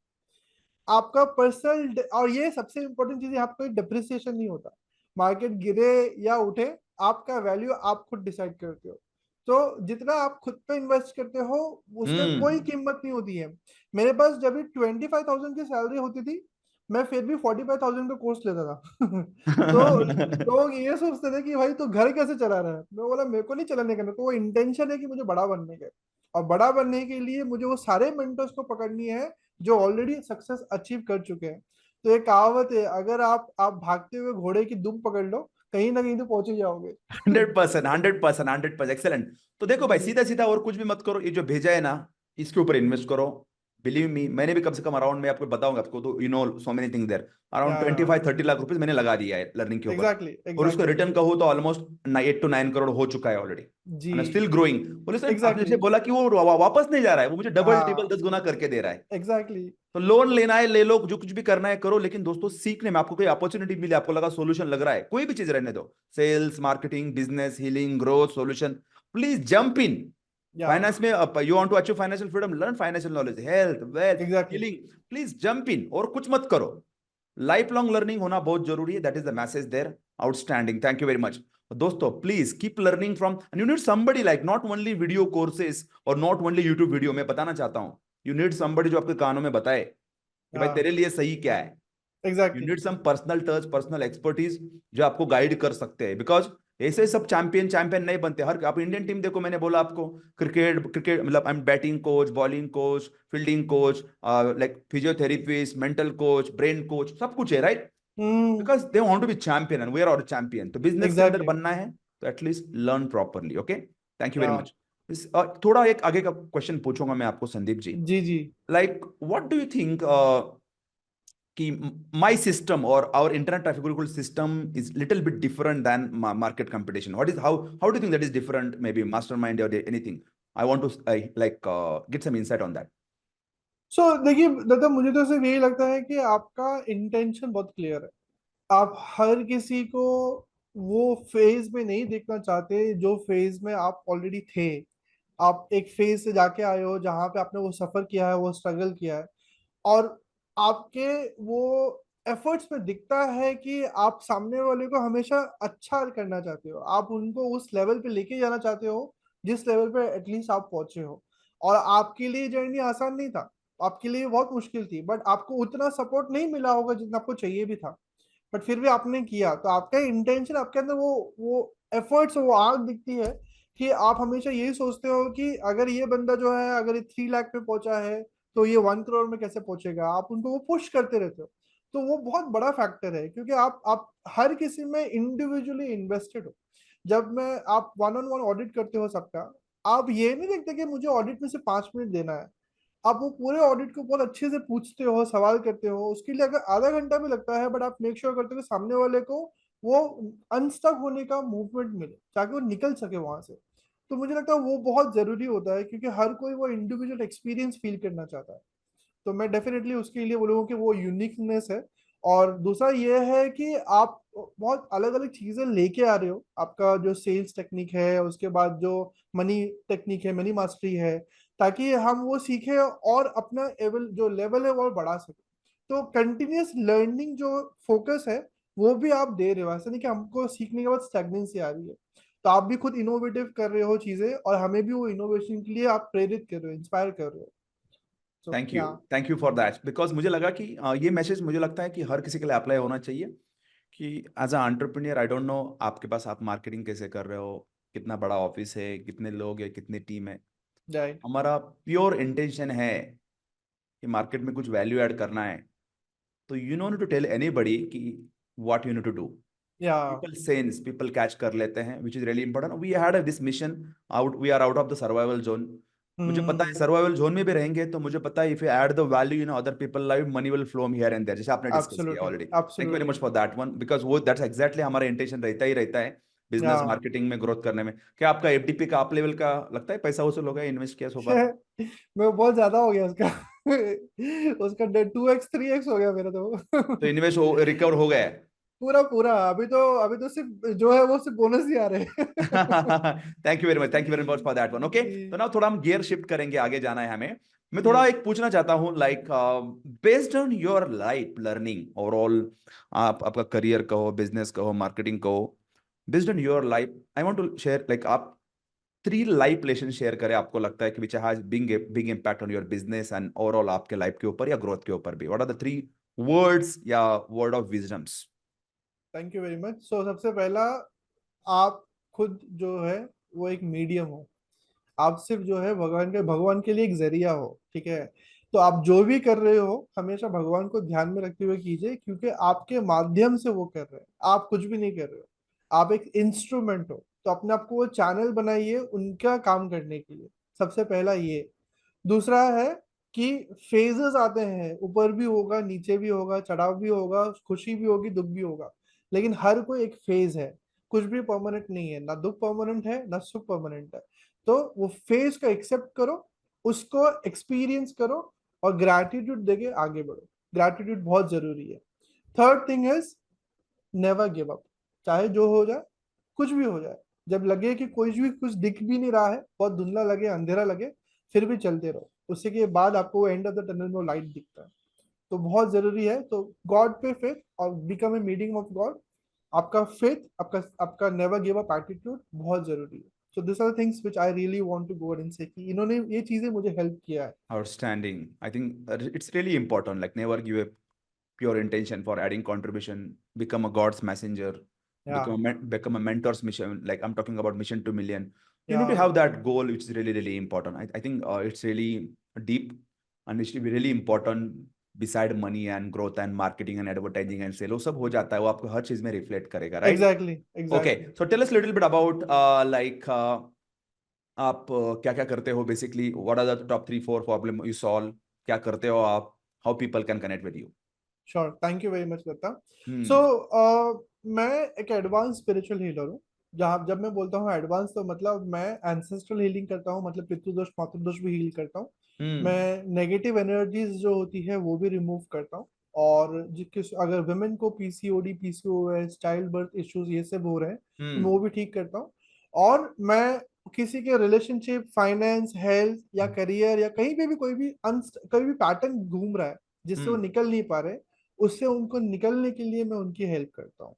[SPEAKER 2] आपका पर्सनल, और ये सबसे इंपॉर्टेंट चीज है, आपका कोई डिप्रिसिएशन नहीं होता। मार्केट गिरे या उठे, आपका वैल्यू आप खुद डिसाइड करते हो। तो जितना आप खुद पे इन्वेस्ट करते हो उसका कोई
[SPEAKER 1] हम्म।
[SPEAKER 2] कीमत नहीं होती है। मेरे पास जब भी 25,000 की सैलरी होती थी, मैं फिर भी 45,000 का कोर्स लेता था। तो लोग ये सोचते थे कि भाई तू घर कैसे चला रहा है, मैं बोला मेरे को नहीं चलाने का, मेरे को वो इंटेंशन है कि मुझे बड़ा बनने का है। और बड़ा बनने के लिए मुझे वो सारे मेंटर्स को पकड़नी है जो ऑलरेडी सक्सेस अचीव कर चुके हैं। तो एक कहावत है, अगर आप भागते हुए घोड़े की दुम पकड़ लो, कहीं ना कहीं तो पहुंच ही जाओगे।
[SPEAKER 1] 100%, 100%, 100%, एक्सेलेंट। तो देखो भाई,
[SPEAKER 2] जी।
[SPEAKER 1] सीधा सीधा और कुछ भी मत करो, ये जो भेजा है ना, इसके ऊपर इन्वेस्ट करो। बिलीव मी, मैंने भी कम से कम अराउंड, मैं आपको बताऊंगा आपको, तो you know so many thing there, around
[SPEAKER 2] yeah.
[SPEAKER 1] 25-30 lakh rupees मैंने लगा दिया है लर्निंग के ऊपर।
[SPEAKER 2] एग्जैक्टली।
[SPEAKER 1] और उसका
[SPEAKER 2] एग्जैक्टली।
[SPEAKER 1] रिटर्न कहूँ तो ऑलमोस्ट 8 to 9 करोड़ हो चुका है ऑलरेडी,
[SPEAKER 2] जी।
[SPEAKER 1] And still growing. बोले सर, आपने
[SPEAKER 2] एग्जैक्टली।
[SPEAKER 1] जैसे बोला कि वो वापस नहीं जा रहा है, वो मुझे डबल ट्रिपल
[SPEAKER 2] हाँ।
[SPEAKER 1] 10 गुना करके दे रहा है।
[SPEAKER 2] एग्जैक्टली।
[SPEAKER 1] तो लोन लेना है ले लो, जो कुछ भी करना है करो, लेकिन दोस्तों सीखने में आपको कोई अपॉर्चुनिटी मिले, आपको लगा सोल्यूशन लग रहा है, कोई भी चीज रहने दो, sales, marketing, business, healing, growth, solution, please jump in.
[SPEAKER 2] Yeah.
[SPEAKER 1] Finance में you want to achieve financial freedom, learn financial knowledge, health, wealth,
[SPEAKER 2] exactly.
[SPEAKER 1] Healing, please jump in और कुछ मत करो। लाइफ लॉन्ग लर्निंग होना बहुत जरूरी है, that is the message there. Outstanding, thank you very much. दोस्तों please keep learning from, you need somebody like, not only video courses और नॉट ओनली यूट्यूब वीडियो। मैं बताना चाहता हूं, यू नीड समबडी जो आपके कानों में बताए कि भाई
[SPEAKER 2] हाँ।
[SPEAKER 1] तेरे लिए सही क्या है। You
[SPEAKER 2] exactly.
[SPEAKER 1] Need some personal touch, personal expertise जो आपको गाइड कर सकते हैं, बिकॉज ऐसे सब चैंपियन चैंपियन नहीं बनते। हर आप इंडियन टीम देखो, मैंने बोला आपको, क्रिकेट क्रिकेट मतलब I am batting coach, bowling coach, fielding coach, like physiotherapist, mental coach, brain coach, सब कुछ है, right?
[SPEAKER 2] Hmm.
[SPEAKER 1] Because they want to be champion and we are our champion. तो business के अंदर
[SPEAKER 2] एग्जैक्टली।
[SPEAKER 1] बनना है तो at least learn properly. Okay, thank you very
[SPEAKER 2] yeah.
[SPEAKER 1] Much. थोड़ा एक आगे का क्वेश्चन पूछूंगा मैं आपको संदीप जी।
[SPEAKER 2] जी जी।
[SPEAKER 1] Like what do you think कि my system or our internet traffic control system is little bit different than market competition? What is how do you think that is different? Maybe mastermind or anything. I want to get some insight on that.
[SPEAKER 2] देखिए दादा, मुझे तो सिर्फ यही लगता है कि आपका इंटेंशन बहुत क्लियर है। आप हर किसी को वो फेज में नहीं देखना चाहते जो फेज में आप ऑलरेडी थे। आप एक फेज से जाके आए हो जहां पे आपने वो सफर किया है, वो स्ट्रगल किया है, और आपके वो एफर्ट्स में दिखता है कि आप सामने वाले को हमेशा अच्छा करना चाहते हो। आप उनको उस लेवल पे लेके जाना चाहते हो जिस लेवल पे एटलीस्ट आप पहुंचे हो। और आपके लिए जर्नी आसान नहीं था, आपके लिए बहुत मुश्किल थी, बट आपको उतना सपोर्ट नहीं मिला होगा जितना आपको चाहिए भी था। बट फिर भी आपने किया, तो आपका इंटेंशन, आपके अंदर वो एफर्ट्स, वो आग दिखती है कि आप हमेशा यही सोचते हो कि अगर ये बंदा जो है, अगर ये 3 लाख पे पहुंचा है, तो ये 1 करोड़ में कैसे पहुंचेगा। आप उनको वो पुश करते रहते हो। तो वो बहुत बड़ा फैक्टर है, क्योंकि आप हर किसी में इंडिविजुअली इन्वेस्टेड हो। जब मैं आप वन ऑन वन ऑडिट करते हो सबका, आप ये नहीं देखते कि मुझे ऑडिट में से 5 मिनट देना है। आप वो पूरे ऑडिट को बहुत अच्छे से पूछते हो, सवाल करते हो, उसके लिए अगर आधा घंटा भी लगता है, बट आप मेक श्योर करते हो कि सामने वाले को वो अनस्टक होने का मूवमेंट मिले ताकि वो निकल सके वहां से। तो मुझे लगता है वो बहुत जरूरी होता है, क्योंकि हर कोई वो इंडिविजुअल एक्सपीरियंस फील करना चाहता है। तो मैं डेफिनेटली उसके लिए बोलूँगा कि वो यूनिकनेस है। और दूसरा ये है कि आप बहुत अलग अलग चीजें लेके आ रहे हो। आपका जो सेल्स टेक्निक है, उसके बाद जो मनी टेक्निक है, मनी मास्टरी है, ताकि हम वो सीखे और अपना जो लेवल है वो बढ़ा सके। तो कंटिन्यूअस लर्निंग जो फोकस है, वो भी आप दे रहे हो। ऐसा नहीं कि हमको सीखने के बाद स्टैग्नेंसी आ रही है। तो आप भी खुद इनोवेटिव कर रहे हो चीजें, और हमें भी वो इनोवेशन के लिए आप प्रेरित कर रहे हो, इंस्पायर कर रहे हो। तो या।
[SPEAKER 1] Thank you for that, because मुझे लगा कि ये मैसेज मुझे लगता है कि हर किसी के लिए अप्लाई होना चाहिए कि as a entrepreneur, I don't know आपके पास आप मार्केटिंग कैसे कर रहे हो, कितना बड़ा ऑफिस है, कितने लोग हैं, कितनी टीम है।
[SPEAKER 2] राइट।
[SPEAKER 1] हमारा प्योर इंटेंशन है कि मार्केट में कुछ वैल्यू ऐड करना है, तो you know to tell anybody कि what you need to do.
[SPEAKER 2] Yeah.
[SPEAKER 1] People sense, people catch कर लेते हैं, which is really important. We had this mission out, we are out of the survival zone. मुझे पता है
[SPEAKER 2] हम्म।
[SPEAKER 1] Survival zone में भी रहेंगे तो मुझे पता है if you add the value in other people life, money will flow here and there, जैसे आपने डिस्कस किया
[SPEAKER 2] absolutely.
[SPEAKER 1] Already. Thank you very
[SPEAKER 2] absolutely.
[SPEAKER 1] Much for that one, because वो दैट्स एग्जैक्टली हमारा इंटेंशन रहता है
[SPEAKER 2] या।
[SPEAKER 1] बिजनेस मार्केटिंग में growth करने में। क्या आपका एफडीपी का आप लेवल का लगता है पैसा वसूल हो गया, इन्वेस्ट किया सो far?
[SPEAKER 2] मैं बहुत ज्यादा हो गया उसका। उसका 2x 3x हो गया मेरा
[SPEAKER 1] तो
[SPEAKER 2] तो।
[SPEAKER 1] इन्वेस्ट रिकवर हो गया है?
[SPEAKER 2] पूरा पूरा। अभी तो सिर्फ जो है वो सिर्फ बोनस ही आ रहे हैं।
[SPEAKER 1] Thank you very much for that one. Okay, तो
[SPEAKER 2] जी।
[SPEAKER 1] ना थोड़ा हम गियर शिफ्ट करेंगे, आगे जाना है हमें। मैं थोड़ा
[SPEAKER 2] जी।
[SPEAKER 1] एक पूछना चाहता हूँ, like based on your life learning overall, आप आपका करियर कहो, बिजनेस कहो, मार्केटिंग कहो, based on your life I want to share, like आप 3 लाइफ लेसन शेयर करें, आपको लगता है कि which has big big impact on your business and overall आपके लाइफ के ऊपर या ग्रोथ के ऊपर भी। व्हाट आर द 3 वर्ड्स या word of wisdom's?
[SPEAKER 2] Thank you very much. सबसे पहला, आप खुद जो है वो एक मीडियम हो। आप सिर्फ जो है भगवान के लिए एक जरिया हो, ठीक है। तो आप जो भी कर रहे हो हमेशा भगवान को ध्यान में रखते हुए कीजिए, क्योंकि आपके माध्यम से वो कर रहे हैं, आप कुछ भी नहीं कर रहे हो। आप एक इंस्ट्रूमेंट हो। तो अपने आप को वो चैनल बनाइए उनका काम करने के लिए। सबसे पहला ये। दूसरा है कि फेजेस आते हैं, ऊपर भी होगा, नीचे भी होगा, चढ़ाव भी होगा, खुशी भी होगी, दुख भी होगा। लेकिन हर कोई एक फेज है। कुछ भी परमानेंट नहीं है, ना दुख परमानेंट है ना सुख परमानेंट है। तो वो फेज को एक्सेप्ट करो, उसको एक्सपीरियंस करो, और ग्रैटिट्यूड देके आगे बढ़ो। ग्रैटिट्यूड बहुत जरूरी है। Third thing is, never give up. चाहे जो हो जाए, कुछ भी हो जाए, जब लगे कि कुछ दिख भी नहीं रहा है, बहुत धुंधला लगे, अंधेरा लगे, फिर भी चलते रहो। उससे के बाद आपको एंड ऑफ द टनल में लाइट दिखता है। तो बहुत जरूरी है। तो गॉड पे फेथ और become a meeting of god. आपका फेथ, आपका आपका नेवर गिव अप एटीट्यूड बहुत जरूरी है। So this are things which I really want to go and say कि इन्होंने ये चीजें मुझे हेल्प किया है।
[SPEAKER 1] Outstanding. I think it's really important, like never give up. pure intention for adding contribution, become a God's messenger,
[SPEAKER 2] Yeah,
[SPEAKER 1] become a mentor's mission. Like I'm talking about mission to million. You need to
[SPEAKER 2] yeah,
[SPEAKER 1] have that goal, which is really, really important. I think it's really deep and it should be really important beside money and growth and marketing and advertising and sale. वो सब हो जाता है, वो आपको हर चीज में reflect करेगा, right?
[SPEAKER 2] exactly,
[SPEAKER 1] Okay,
[SPEAKER 2] exactly.
[SPEAKER 1] so tell us a little bit about आप क्या क्या करते हो basically, what are the top 3 4 problem you solve, क्या करते हो आप, how people can connect with you?
[SPEAKER 2] Sure, thank you very much Datta. So
[SPEAKER 1] hmm.
[SPEAKER 2] मैं एक एडवांस स्पिरिचुअल हीलर हूँ। जहाँ जब मैं बोलता हूँ एडवांस, तो मतलब मैं एंसेस्ट्रल हीलिंग करता हूँ, मतलब पितृदोष मातृदोष भी हील करता हूँ।
[SPEAKER 1] हम्म।
[SPEAKER 2] मैं नेगेटिव एनर्जीज जो होती है वो भी रिमूव करता हूँ। और अगर वुमेन को PCOD, PCOS, child birth issues ये सब हो रहे हैं, तो मैं
[SPEAKER 1] हम्म।
[SPEAKER 2] वो भी ठीक करता हूँ। और मैं किसी के रिलेशनशिप, फाइनेंस, हेल्थ या करियर या कहीं पे भी कोई भी पैटर्न घूम रहा है जिससे वो
[SPEAKER 1] हम्म।
[SPEAKER 2] निकल नहीं पा रहे, उससे उनको निकलने के लिए मैं उनकी हेल्प करता हूँ।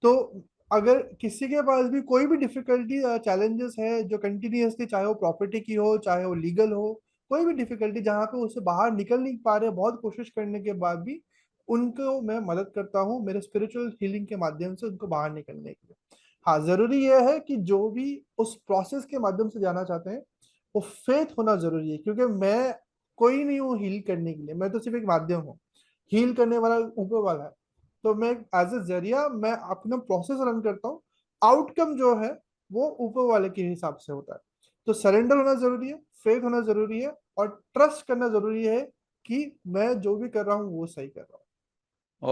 [SPEAKER 2] तो अगर किसी के पास भी कोई भी डिफिकल्टी, चैलेंजेस है जो कंटिन्यूअसली, चाहे वो प्रॉपर्टी की हो, चाहे वो लीगल हो, कोई भी डिफिकल्टी जहाँ पे उससे बाहर निकल नहीं पा रहे, बहुत कोशिश करने के बाद भी, उनको मैं मदद करता हूँ मेरे स्पिरिचुअल हीलिंग के माध्यम से उनको बाहर निकलने के लिए। हाँ, जरूरी यह है कि जो भी उस प्रोसेस के माध्यम से जाना चाहते हैं, वो फेथ होना जरूरी है, क्योंकि मैं कोई नहीं हूँ हील करने के लिए, मैं तो सिर्फ एक माध्यम हूँ। हील करने वाला ऊपर वाला है। तो मैं एज ए जरिया मैं अपना प्रोसेस रन करता हूँ। आउटकम जो है वो ऊपर वाले के हिसाब से होता है। तो सरेंडर होना जरूरी है, फेथ होना जरूरी है, और ट्रस्ट करना जरूरी है कि मैं जो भी कर रहा हूँ वो सही कर रहा हूँ।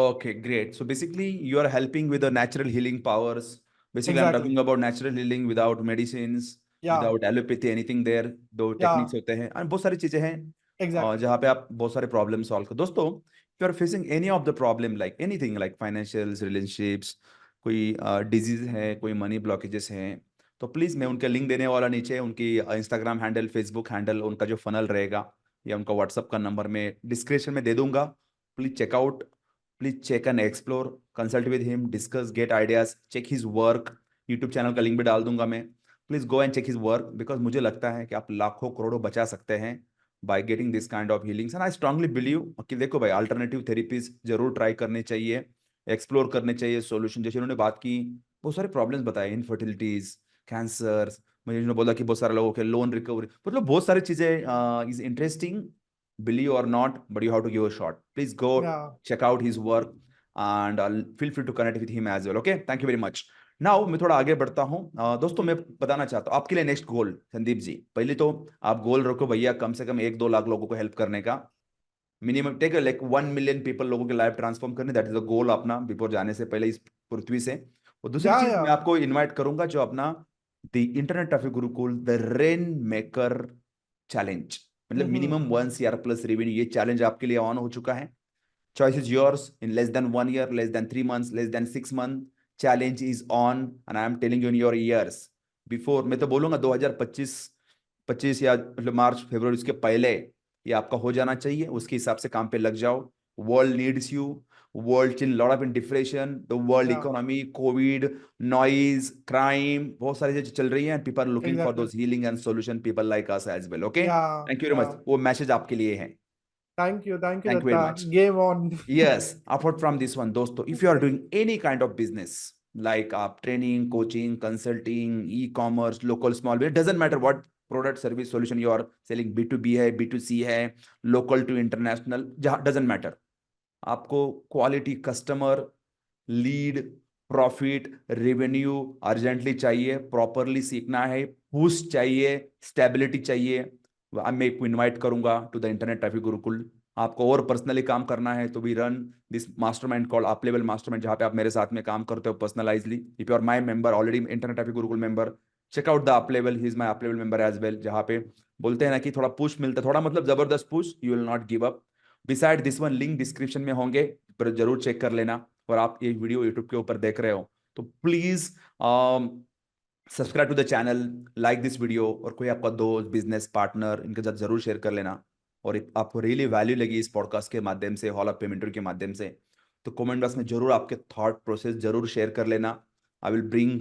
[SPEAKER 1] Okay, great. So basically, you are helping with the natural healing powers. Basically, I'm
[SPEAKER 2] exactly.
[SPEAKER 1] talking about natural healing without medicines,
[SPEAKER 2] या,
[SPEAKER 1] without allopathy, anything there. दो
[SPEAKER 2] या,
[SPEAKER 1] टेक्निक्स होते हैं और बहुत सारी चीजें हैं
[SPEAKER 2] एग्जैक्टली।
[SPEAKER 1] जहाँ पे आप बहुत सारे प्रॉब्लम सॉल्व कर। दोस्तों, if you are facing any of the problem like anything like financials, relationships, कोई डिजीज है, कोई मनी ब्लॉकेजेस हैं, तो प्लीज मैं उनका लिंक देने वाला नीचे, उनकी इंस्टाग्राम हैंडल, फेसबुक हैंडल, उनका जो फनल रहेगा या उनका व्हाट्सअप का नंबर मैं डिस्क्रिप्शन में दे दूंगा। Please check out, please check and explore, consult with him, discuss, get ideas, check his work. YouTube channel का लिंक भी डाल दूंगा मैं। Please go and check his work because मुझे लगता है कि आप लाखों करोड़ों बचा सकते हैं by getting this kind of healings. And I strongly believe कि देखो भाई, अल्टरनेटिव थेरेपीज जरूर ट्राई करनी चाहिए, एक्सप्लोर करने चाहिए सोल्यूशन। जैसे उन्होंने बात की, बहुत सारे प्रॉब्लम्स बताए, इनफर्टिलिटीज, कैंसर, मुझे उन्होंने बोला कि बहुत सारे लोगों के लोन रिकवरी, मतलब बहुत सारी चीजें is interesting, believe or not, but you have to give a shot. Please go
[SPEAKER 2] या,
[SPEAKER 1] check out his work and feel free to connect with him as well. Okay, thank you very much. Now मैं थोड़ा आगे बढ़ता हूँ। दोस्तों, मैं बताना चाहता हूँ आपके लिए नेक्स्ट गोल, संदीप जी, पहले तो आप गोल रखो भैया, कम से कम 1-2 लाख लोगों को हेल्प करने का। Minimum take like 1 million people, लोगों की लाइफ ट्रांसफॉर्म करने, दैट इज द गोल अपना बिफोर जाने से पहले इस पृथ्वी से। और दूसरी चीज
[SPEAKER 2] या,
[SPEAKER 1] मैं आपको इनवाइट करूंगा, जो अपना the internet traffic Gurukul the rain maker challenge, मतलब
[SPEAKER 2] हम्म।
[SPEAKER 1] मिनिमम 1 CR प्लस रेवेन्यू, ये चैलेंज आपके लिए ऑन हो चुका है। Choice is yours, in less than 1 year, less than 3 months, less than 6 month, challenge is on and I am telling you in your ears before. मैं तो बोलूंगा 2025, 25 या मतलब मार्च फरवरी उसके पहले ये आपका हो जाना चाहिए। उसके हिसाब से काम पे लग जाओ। World needs you, world in lot of in depression, the world
[SPEAKER 2] yeah,
[SPEAKER 1] economy, COVID, noise, crime, बहुत सारी चीजें चल रही हैं। People are looking for
[SPEAKER 2] exactly.
[SPEAKER 1] Those healing and solution, people like us as well. Okay,
[SPEAKER 2] yeah,
[SPEAKER 1] thank you very
[SPEAKER 2] yeah,
[SPEAKER 1] much, वो message आपके लिए है।
[SPEAKER 2] Thank you
[SPEAKER 1] thank you very
[SPEAKER 2] Datta.
[SPEAKER 1] Much.
[SPEAKER 2] Game on.
[SPEAKER 1] Yes, apart from this one, दोस्तों, if you are doing any kind of business, like आप training, coaching, consulting, e-commerce, local small business, doesn't matter what product, service, solution you are selling, B2B है, B2C है, local to international, जहाँ doesn't matter, आपको quality customer, lead, profit, revenue urgently चाहिए, properly सीखना है, boost चाहिए, stability चाहिए, मैं आपको इनवाइट करूंगा to the internet traffic Gurukul. आपको और पर्सनली काम करना है तो भी run this mastermind call up level mastermind, जहाँ पे आप मेरे साथ में काम करते हो पर्सनलाइजली। If you are my member already, internet traffic Gurukul member, check out the up level, he is my up level member as well, जहाँ पे बोलते हैं ना कि थोड़ा पुश मिलता है, थोड़ा मतलब जबरदस्त push, you will not give up. Beside this one, link description में होंगे, पर जरूर चेक कर लेना। और आप ये वीडियो यूट्यूब के ऊपर देख रहे हो तो please subscribe to the channel, like this video, और कोई आपका दोस्त, बिजनेस पार्टनर, इनके साथ जरूर शेयर कर लेना। और आपको रियली वैल्यू लगी इस पॉडकास्ट के माध्यम से, हॉल ऑफ पेमेंटर के माध्यम से, तो कमेंट बॉक्स में जरूर आपके थॉट प्रोसेस जरूर शेयर कर लेना। I will bring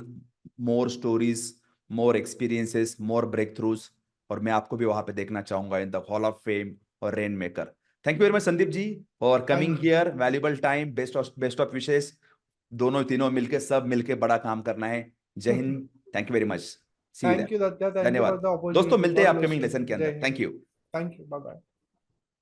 [SPEAKER 1] more stories, more experiences, more breakthroughs, और मैं आपको भी वहां पे देखना चाहूंगा in the hall of fame और rainmaker. Thank you very much Sandeep ji for coming
[SPEAKER 2] thank
[SPEAKER 1] here, valuable time, best of wishes. दोनों तीनों मिलके सब मिलके बड़ा काम करना है। जय हिंद। Thank you very much. See you
[SPEAKER 2] thank
[SPEAKER 1] there.
[SPEAKER 2] You Datta, thank you for
[SPEAKER 1] धन्यवाद
[SPEAKER 2] द
[SPEAKER 1] दोस्तों,
[SPEAKER 2] अपॉर्चुनिटी।
[SPEAKER 1] मिलते हैं
[SPEAKER 2] god
[SPEAKER 1] upcoming
[SPEAKER 2] bless you.
[SPEAKER 1] Lesson के
[SPEAKER 2] जय
[SPEAKER 1] अंदर।
[SPEAKER 2] हिंद।
[SPEAKER 1] Thank you.
[SPEAKER 2] Thank you, bye bye.